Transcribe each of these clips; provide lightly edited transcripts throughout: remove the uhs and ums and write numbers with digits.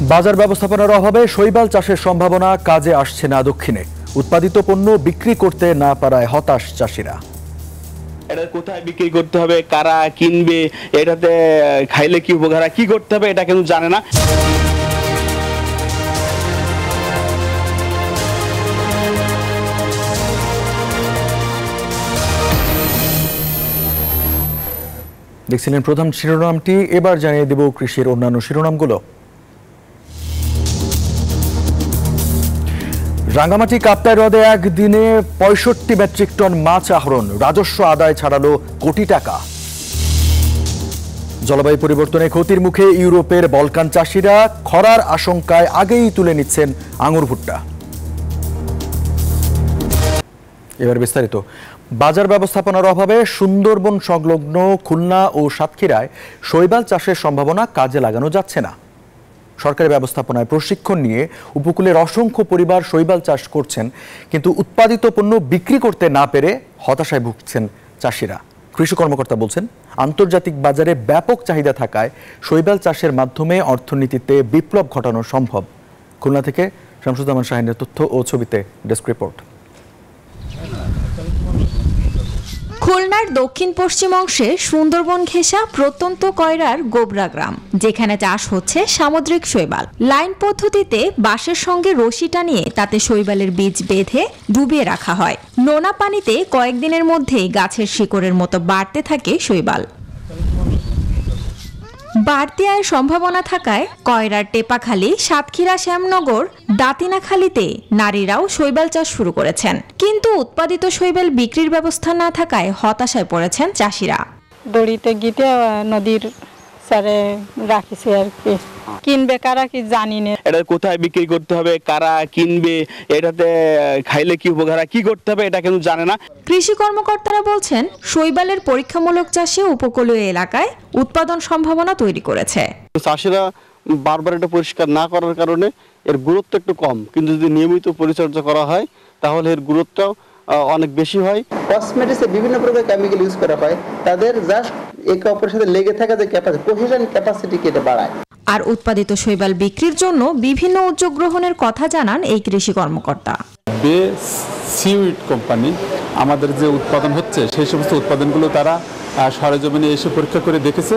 বাজার ব্যবস্থাপনার অভাবে শৈবাল চাষের সম্ভাবনা কাজে আসছে না দক্ষিণে। উৎপাদিত পণ্য বিক্রি করতে না পারায় হতাশ চাষিরা। এটা কোথায় বিক্রি করতে হবে, কারা কিনবে, এটাতে খাইলে কি উপকার, কি করতে হবে এটা কিন্তু জানে না। দেখছিলেন প্রধান শিরোনামটি, এবার জানিয়ে দেব কৃষির অন্যান্য শিরোনামগুলো। রাঙ্গামাটি কাপ্তাই হ্রদে একদিনে ৬৫ মেট্রিক টন মাছ আহরণ, রাজস্ব আদায় ছাড়ালো কোটি টাকা। জলবায়ু পরিবর্তনে ক্ষতির মুখে ইউরোপের বলকান চাষিরা, খরার আশঙ্কায় আগেই তুলে নিচ্ছেন আঙুর ভুট্টা। এবার বিস্তারিত। বাজার ব্যবস্থাপনার অভাবে সুন্দরবন সংলগ্ন খুলনা ও সাতক্ষীরায় শৈবাল চাষের সম্ভাবনা কাজে লাগানো যাচ্ছে না। সরকারি ব্যবস্থাপনায় প্রশিক্ষণ নিয়ে উপকূলের অসংখ্য পরিবার শৈবাল চাষ করছেন, কিন্তু উৎপাদিত পণ্য বিক্রি করতে না পেরে হতাশায় ভুগছেন চাষিরা। কৃষি কর্মকর্তা বলছেন, আন্তর্জাতিক বাজারে ব্যাপক চাহিদা থাকায় শৈবাল চাষের মাধ্যমে অর্থনীতিতে বিপ্লব ঘটানো সম্ভব। খুলনা থেকে শামসুজ্জামান শাহিনের তথ্য ও ছবিতে ডেস্ক রিপোর্ট। খুলনার দক্ষিণ পশ্চিম অংশে সুন্দরবন ঘেঁষা প্রত্যন্ত কয়রার গোবরা গ্রাম, যেখানে চাষ হচ্ছে সামুদ্রিক শৈবাল। লাইন পদ্ধতিতে বাঁশের সঙ্গে রশি টানিয়ে তাতে শৈবালের বীজ বেঁধে ডুবিয়ে রাখা হয়। নোনা পানিতে কয়েকদিনের মধ্যেই গাছের শিকড়ের মতো বাড়তে থাকে শৈবাল। বাড়তি আয়ের সম্ভাবনা থাকায় কয়রার টেপাখালী, সাতক্ষীরা, শ্যামনগর, দাতিনাখালীতে নারীরাও শৈবাল চাষ শুরু করেছেন, কিন্তু উৎপাদিত শৈবাল বিক্রির ব্যবস্থা না থাকায় হতাশায় পড়েছেন চাষিরা। দড়িতে গিতে নদীর সারে রাখিছে আর কি, কিনবে কারা কি জানি না। এটা কোথায় বিক্রি করতে হবে, কারা কিনবে, এটাতে খাইলে কি উপকার, কি করতে হবে এটা কিন্তু জানে না। কৃষি কর্মকর্তারা বলছেন, শৈবালের পরীক্ষামূলক চাষে উপকূলীয় এলাকায় উৎপাদন সম্ভাবনা তৈরি করেছে। চাষিরা বারবার এটা পরিষ্কার না করার কারণে এর গুরুত্ব একটু কম, কিন্তু যদি নিয়মিত পরিচর্যা করা হয় তাহলে এর গুরুত্বটাও অনেক বেশি হয়। কসমেটিক্সে বিভিন্ন প্রকার কেমিক্যাল ইউজ করা হয়, তাদের জাস্ট একে অপরের সাথে লেগে থাকা যে ক্যাপাসিটি, কোহেশন ক্যাপাসিটিকে এটা বাড়ায়। আর উৎপাদিত শৈবাল বিক্রির জন্য বিভিন্ন উদ্যোগ গ্রহণের কথা জানান এই কৃষি কর্মকর্তা। বে সিউইড কোম্পানি আমাদের যে উৎপাদন হচ্ছে সেই সমস্ত উৎপাদনগুলো তারা সরেজমিনে এসে পরীক্ষা করে দেখেছে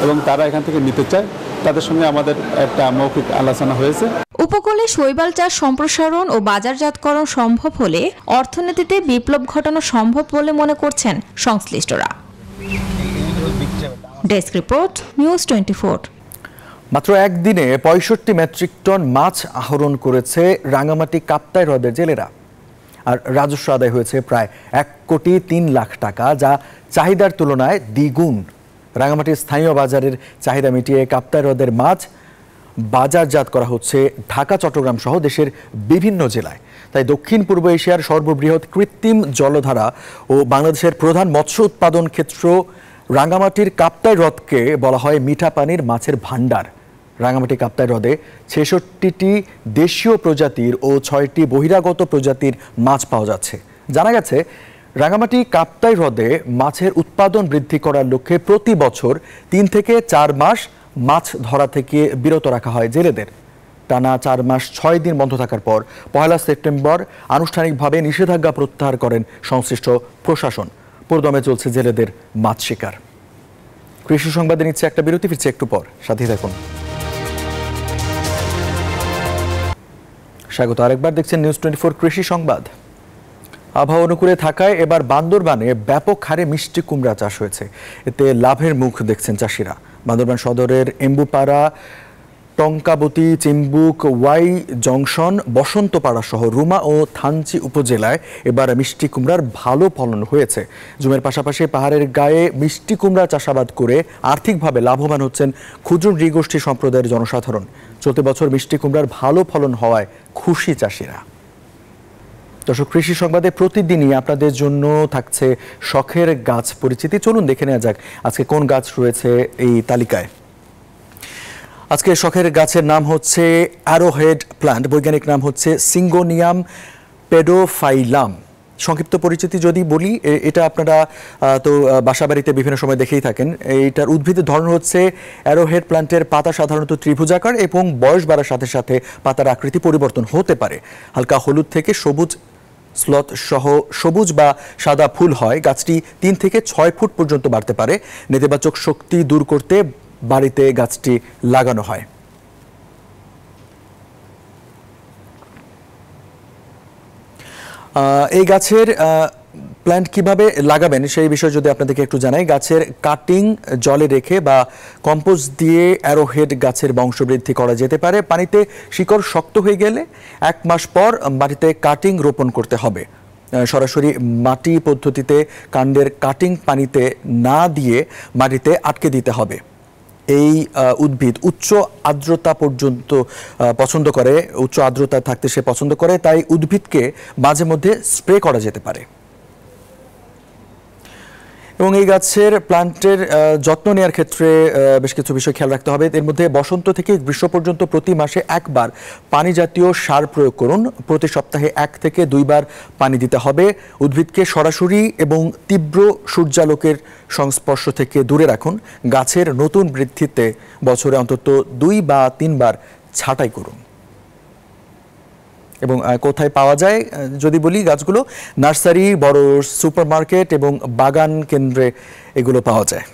এবং তারা এখান থেকে নিতে চায়। তাদের সঙ্গে আমাদের একটা মৌখিক আলোচনা হয়েছে। উপকূলে শৈবাল চাষ সম্প্রসারণ ও বাজারজাতকরণ সম্ভব হলে অর্থনীতিতে বিপ্লব ঘটানো সম্ভব বলে মনে করছেন সংশ্লিষ্টরা। Desk report, news 24। মাত্র একদিনে ৬৫ মেট্রিক টন মাছ আহরণ করেছে রাঙ্গামাটি কাপ্তাই হ্রদের জেলেরা। আর রাজস্ব আদায় হয়েছে প্রায় ১,৩,০০,০০০ টাকা, যা চাহিদার তুলনায় দ্বিগুণ। রাঙ্গামাটির স্থানীয় বাজারের চাহিদা মিটিয়ে কাপ্তাই হ্রদের মাছ বাজারজাত করা হচ্ছে ঢাকা, চট্টগ্রাম সহ দেশের বিভিন্ন জেলায়। তাই দক্ষিণ পূর্ব এশিয়ার সর্ববৃহৎ কৃত্রিম জলধারা ও বাংলাদেশের প্রধান মৎস্য উৎপাদন ক্ষেত্র রাঙ্গামাটির কাপ্তাই হ্রদকে বলা হয় মিঠা পানির মাছের ভাণ্ডার। রাঙ্গামাটি কাপ্তাই হ্রদে ৬৬টি দেশীয় প্রজাতির ও ৬টি বহিরাগত প্রজাতির মাছ পাওয়া যাচ্ছে। জানা গেছে, রাঙ্গামাটি কাপ্তাই হ্রদে মাছের উৎপাদন বৃদ্ধি করার লক্ষ্যে প্রতি বছর ৩ থেকে ৪ মাস মাছ ধরা থেকে বিরত রাখা হয় জেলেদের। টানা ৪ মাস ৬ দিন বন্ধ থাকার পর ১ সেপ্টেম্বর আনুষ্ঠানিকভাবে নিষেধাজ্ঞা প্রত্যাহার করেন সংশ্লিষ্ট প্রশাসন। পুরোদমে চলছে জেলেদের মাছ শিকার। কৃষি সংবাদে নিচ্ছে একটা বিরতি, ফিরছে একটু পর, সাথে থাকুন। স্বাগত আরেকবার, দেখছেন নিউজ 24 কৃষি সংবাদ। আবহাওয়া অনুকূলে থাকায় এবার বান্দরবানে ব্যাপক হারে মিষ্টি কুমড়া চাষ হয়েছে। এতে লাভের মুখ দেখছেন চাষিরা। বান্দরবান সদরের এম্বুপাড়া, টঙ্কাবতী, চিম্বুক, ওয়াই জংশন, বসন্তপাড়া সহ রুমা ও থানচি উপজেলায় এবার মিষ্টি কুমড়ার ভালো ফলন হয়েছে। জমির পাশাপাশি পাহাড়ের গায়ে মিষ্টি কুমড়া চাষাবাদ করে আর্থিকভাবে লাভবান হচ্ছেন ক্ষুদ্র নৃগোষ্ঠী সম্প্রদায়ের জনসাধারণ। চলতি বছর মিষ্টি কুমড়ার ভালো ফলন হওয়ায় খুশি চাষিরা। দর্শক, কৃষি সংবাদে প্রতিদিনই আপনাদের জন্য থাকছে শখের গাছ পরিচিতি। চলুন দেখে নেওয়া যাক আজকে কোন গাছ রয়েছে এই তালিকায়। আজকে শখের গাছের নাম হচ্ছে অ্যারোহেড প্ল্যান্ট, বৈজ্ঞানিক নাম হচ্ছে সিঙ্গোনিয়াম পেডোফাইলাম। সংক্ষিপ্ত পরিচিতি যদি বলি, এটা আপনারা তো বাসাবাড়িতে বিভিন্ন সময় দেখেই থাকেন। এইটার উদ্ভিদের ধরন হচ্ছে অ্যারোহেড প্ল্যান্টের পাতা সাধারণত ত্রিভুজাকার এবং বয়স বাড়ার সাথে সাথে পাতার আকৃতি পরিবর্তন হতে পারে। হালকা হলুদ থেকে সবুজ স্লথ সহ সবুজ বা সাদা ফুল হয়। গাছটি 3 থেকে 6 ফুট পর্যন্ত বাড়তে পারে। নেতিবাচক শক্তি দূর করতে বাড়িতে গাছটি লাগানো হয়। এই গাছের প্ল্যান্ট কিভাবে লাগাবেন সেই বিষয়ে যদি আপনাদেরকে একটু জানাই। গাছের কাটিং জলে রেখে বা কম্পোস্ট দিয়ে অ্যারোহেড গাছের বংশবৃদ্ধি করা যেতে পারে। পানিতে শিকড় শক্ত হয়ে গেলে 1 মাস পর মাটিতে কাটিং রোপণ করতে হবে। সরাসরি মাটি পদ্ধতিতে কাণ্ডের কাটিং পানিতে না দিয়ে মাটিতে আটকে দিতে হবে। এই উদ্ভিদ উচ্চ আর্দ্রতা পর্যন্ত পছন্দ করে, উচ্চ আর্দ্রতা থাকতে সে পছন্দ করে, তাই উদ্ভিদকে মাঝে মধ্যে স্প্রে করা যেতে পারে। এবং এই গাছের প্লান্টের যত্ন নেওয়ার ক্ষেত্রে বেশ কিছু বিষয় খেয়াল রাখতে হবে। এর মধ্যে বসন্ত থেকে গ্রীষ্ম পর্যন্ত প্রতি মাসে 1 বার পানি জাতীয় সার প্রয়োগ করুন। প্রতি সপ্তাহে 1 থেকে 2 বার পানি দিতে হবে। উদ্ভিদকে সরাসরি এবং তীব্র সূর্যালোকের সংস্পর্শ থেকে দূরে রাখুন। গাছের নতুন বৃদ্ধিতে বছরে অন্তত 2 বা 3 বার ছাঁটাই করুন। এবং কোথায় পাওয়া যায় যদি বলি, গাছগুলো নার্সারি, বড় সুপারমার্কেট এবং বাগান কেন্দ্রে এগুলো পাওয়া যায়।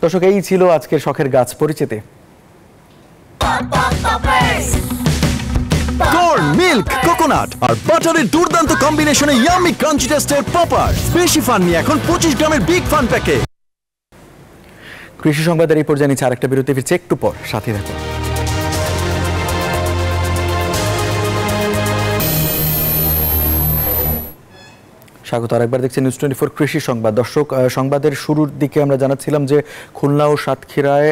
দর্শক, এই ছিল আজকের শখের গাছ পরিচিতি। কর্ন, মিল্ক, কোকোনাট আর বাটারের দুর্দান্ত কম্বিনেশনে ইয়াম্মি ক্রাঞ্চি টেস্টের পপার। বেশি ফান নিয়ে এখন 25 গ্রামের বিগ ফান প্যাকে। কৃষি সংবাদের এই পর্যায়ে নিচ্ছে আরেকটা বিরতি, ফিরছে একটু পর, সাথে থাকুন। স্বাগত আরেকবার, দেখছেন নিউজ 24 কৃষি সংবাদ। দর্শক, সংবাদের শুরুর দিকে আমরা জানাচ্ছিলাম যে খুলনা ও সাতক্ষীরায়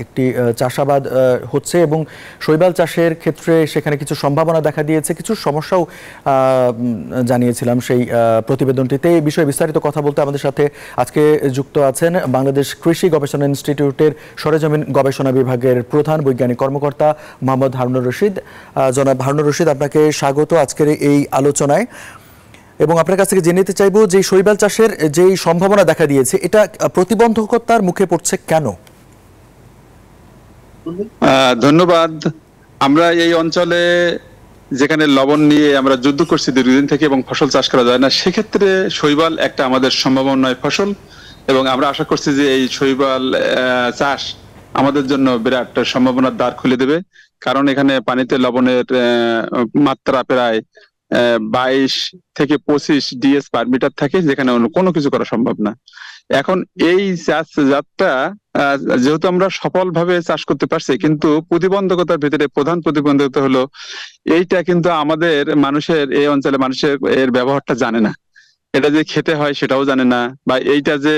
একটি চাষাবাদ হচ্ছে এবং শৈবাল চাষের ক্ষেত্রে সেখানে কিছু সম্ভাবনা দেখা দিয়েছে, কিছু সমস্যাও জানিয়েছিলাম সেই প্রতিবেদনটিতে। এই বিষয়ে বিস্তারিত কথা বলতে আমাদের সাথে আজকে যুক্ত আছেন বাংলাদেশ কৃষি গবেষণা ইনস্টিটিউটের সরেজমিন গবেষণা বিভাগের প্রধান বৈজ্ঞানিক কর্মকর্তা মোহাম্মদ হারুনুর রশিদ। জনাব হারুনুর রশিদ, আপনাকে স্বাগত আজকের এই আলোচনায়। এবং আপনার কাছ থেকে জেনে নিতে চাইবো যে শৈবাল চাষের যে সম্ভাবনা দেখা দিয়েছে, এটা প্রতিবন্ধকতার মুখে পড়ছে কেন? ধন্যবাদ। আমরা এই অঞ্চলে যেখানে লবণ নিয়ে আমরা যুদ্ধ করছি দীর্ঘদিন থেকে এবং ফসল চাষ করা যায় না, সেক্ষেত্রে শৈবাল একটা আমাদের সম্ভাবনায় ফসল, এবং আমরা আশা করছি যে এই শৈবাল চাষ আমাদের জন্য বিরাট সম্ভাবনার দ্বার খুলে দেবে। কারণ এখানে পানিতে লবণের মাত্রা প্রায় 22 থেকে 25 ডিএস পার মিটার থাকে, যেখানে অন্য কোনো কিছু করা সম্ভব না। এখন এই চাষ যাত্রা যেহেতু আমরা সফলভাবে চাষ করতে পারছি, কিন্তু প্রতিবন্ধকতার ভিতরে প্রধান প্রতিবন্ধকতা হলো এইটা কিন্তু আমাদের মানুষের, এই অঞ্চলে মানুষের এর ব্যবহারটা জানে না। এটা যে খেতে হয় সেটাও জানে না, বা এইটা যে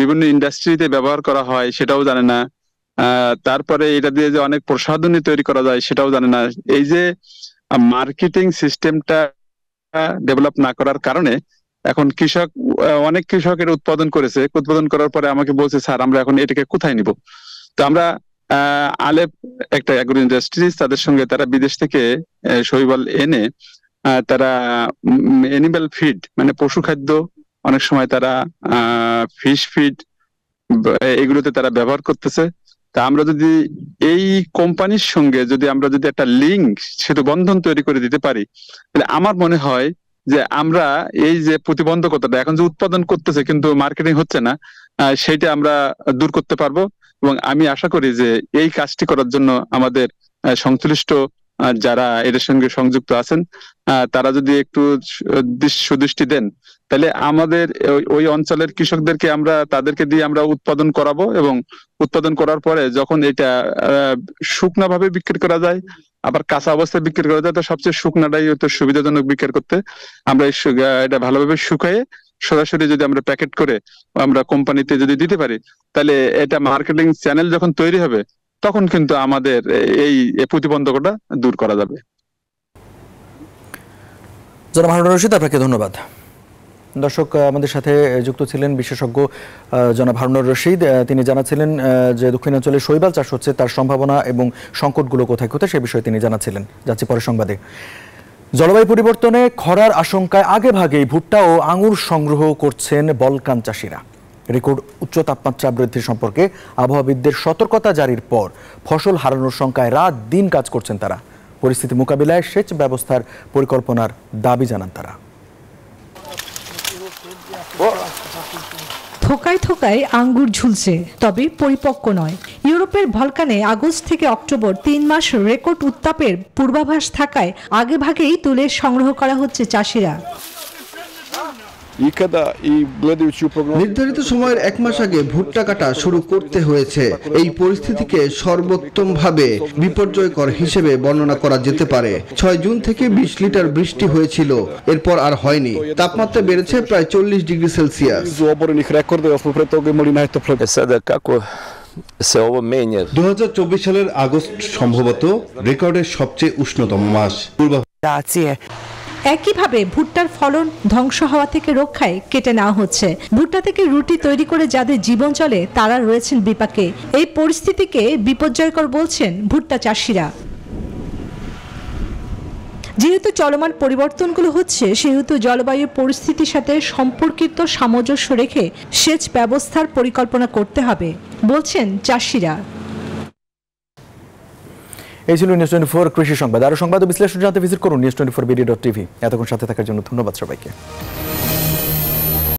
বিভিন্ন ইন্ডাস্ট্রিতে ব্যবহার করা হয় সেটাও জানে না। তারপরে এটা দিয়ে যে অনেক প্রসাধনী তৈরি করা যায় সেটাও জানে না। এই যে মার্কেটিং সিস্টেমটা ডেভেলপ না করার কারণে এখন অনেক কৃষকের উৎপাদন করেছে, উৎপাদন করার পরে আমাকে বলছে, স্যার আমরা এখন এটাকে কোথায় নিব? তো আমরা আলেপ একটা অ্যাগ্রো ইন্ডাস্ট্রিজ, তাদের সঙ্গে তারা বিদেশ থেকে শৈবাল এনে তারা অ্যানিমাল ফিড মানে পশু খাদ্য, অনেক সময় তারা ফিশ ফিড, এগুলোতে তারা ব্যবহার করতেছে। তা আমরা যদি এই কোম্পানির সঙ্গে আমরা যদি একটা লিঙ্ক, সেতু বন্ধন তৈরি করে দিতে পারি, তাহলে আমার মনে হয় যে আমরা এই যে প্রতিবন্ধকতাটা এখন যে উৎপাদন করতেছে কিন্তু মার্কেটিং হচ্ছে না, সেইটা আমরা দূর করতে পারবো। এবং আমি আশা করি যে এই কাজটি করার জন্য আমাদের সংশ্লিষ্ট যারা এদের সঙ্গে সংযুক্ত আছেন, তারা যদি একটু সুদৃষ্টি দেন, তাহলে আমাদের ওই অঞ্চলের কৃষকদেরকে তাদেরকে দিয়ে আমরা উৎপাদন করাবো, এবং উৎপাদন করার পরে যখন এটা শুকনা ভাবে বিক্রি করা যায়, আবার কাঁচা অবস্থায় বিক্রি করা যায়, তো সবচেয়ে শুকনাটাই হয়তো সুবিধাজনক বিক্রি করতে। আমরা এটা ভালোভাবে শুকায়ে সরাসরি যদি আমরা প্যাকেট করে আমরা কোম্পানিতে যদি দিতে পারি, তাহলে এটা মার্কেটিং চ্যানেল যখন তৈরি হবে, তখন কিন্তু আমাদের এই প্রতিবন্ধকতা দূর করা যাবে। জনাব হারুনুর রশিদ, আপনাকে ধন্যবাদ। দর্শক, আমাদের সাথে যুক্ত ছিলেন বিশেষজ্ঞ জনাব হারুনুর রশিদ। তিনি জানাচ্ছিলেন যে দক্ষিণাঞ্চলে শৈবাল চাষ হচ্ছে, তার সম্ভাবনা এবং সংকটগুলো কোথায় কোথায় সে বিষয়ে তিনি জানাচ্ছিলেন। যাচ্ছি পরের সংবাদে। জলবায়ু পরিবর্তনে খরার আশঙ্কায় আগেভাগেই ভুট্টা ও আঙুর সংগ্রহ করছেন বলকান চাষিরা। রেকর্ড উচ্চ তাপমাত্রা বৃদ্ধি সম্পর্কে আবহাওয়াবিদদের সতর্কতা জারির পর ফসল হারানোর শঙ্কায় রাত দিন কাজ করছেন তারা। পরিস্থিতি মোকাবিলায় সেচ ব্যবস্থার পরিকল্পনার দাবি জানান তারা। থোকায় থোকায় আঙ্গুর ঝুলছে, তবে পরিপক্ক নয়। ইউরোপের ভলকানে আগস্ট থেকে অক্টোবর 3 মাস রেকর্ড উত্তাপের পূর্বাভাস থাকায় আগেভাগেই তুলে সংগ্রহ করা হচ্ছে চাষিরা। নির্ধারিত সময়ের 1 মাস আগে ভুট্টা কাটা শুরু করতে হয়েছে। এই পরিস্থিতিকে সর্বোত্তমভাবে বিপর্যয়কর হিসেবে বর্ণনা করা যেতে পারে। 6 জুন থেকে 20 লিটার বৃষ্টি হয়েছিল, এরপর আর হয়নি। তাপমাত্রা বেড়েছে প্রায় 40 ডিগ্রি সেলসিয়াস। 2024 সালের আগস্ট সম্ভবত রেকর্ডের সবচেয়ে উষ্ণতম মাস। একইভাবে ভুট্টার ফলন ধ্বংস হওয়া থেকে রক্ষায় কেটে নেওয়া হচ্ছে। ভুট্টা থেকে রুটি তৈরি করে যাদের জীবন চলে তারা রয়েছেন বিপাকে। এই পরিস্থিতিকে বিপর্যয়কর বলছেন ভুট্টা চাষিরা। যেহেতু চলমান পরিবর্তনগুলো হচ্ছে, সেহেতু জলবায়ু পরিস্থিতির সাথে সম্পর্কিত সামঞ্জস্য রেখে সেচ ব্যবস্থার পরিকল্পনা করতে হবে বলছেন চাষিরা। এই ছিল নিউজ 24 কৃষি সংবাদ। আরো সংবাদ ও বিশ্লেষণ জানতে ভিজিট করুন news24bd.tv। এতক্ষণ সাথে থাকার জন্য ধন্যবাদ সবাইকে।